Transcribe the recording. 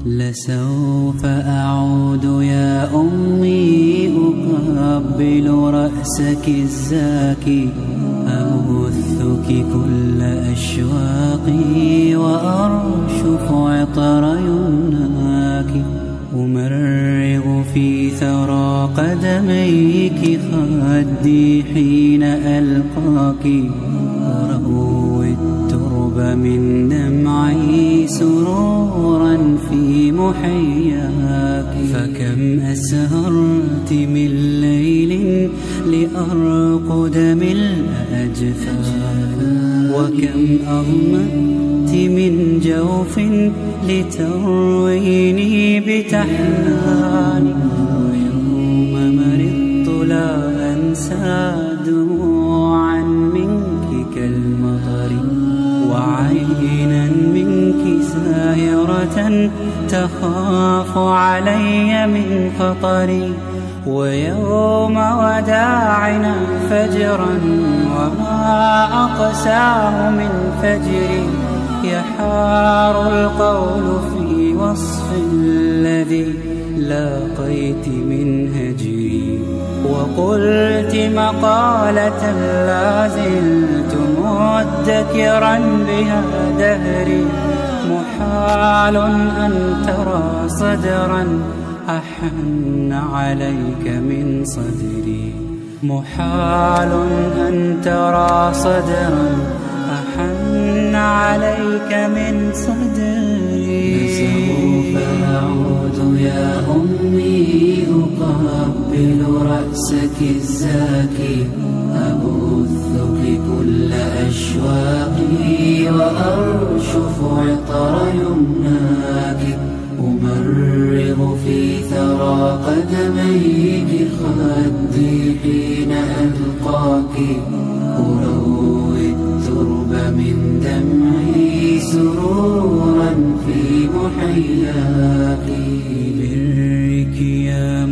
لسوف أعود يا أمي أقبل رأسك الزاكي، أبثك كل أشواقي وأرشف عطر يمناك، أمرغ في ثرى قدميك خدي حين ألقاك، أروي الترب من دمعي سرورا في محياك. فكم أسهرت من ليل لأرقد ملء أجفاك، وكم أغمدت من جوف لترويني بتحناني، ويوم مرضت لا أنسى دموعا منك كالمطر، وعينا منك ساهرة تخاف علي من خطري، ويوم وداعنا فجرا وما أقساه من فجري، يحار القول في وصف الذي لاقيت من هجري، وقلت مقالة لا زلت مدكرا بها دهري، محال أن ترى صدرا أحن عليك من صدري، محال أن ترى صدرا أحن عليك من صدري. لسوف أعود يا أمي أقبل رأسك الزاكي، أبثك كل أشواقي وأرشف عطر يمناك، أمرغ في ثرى قدميك خدي حين ألقاك، أروي الترب من دمعي سرورا في محياك. برك يا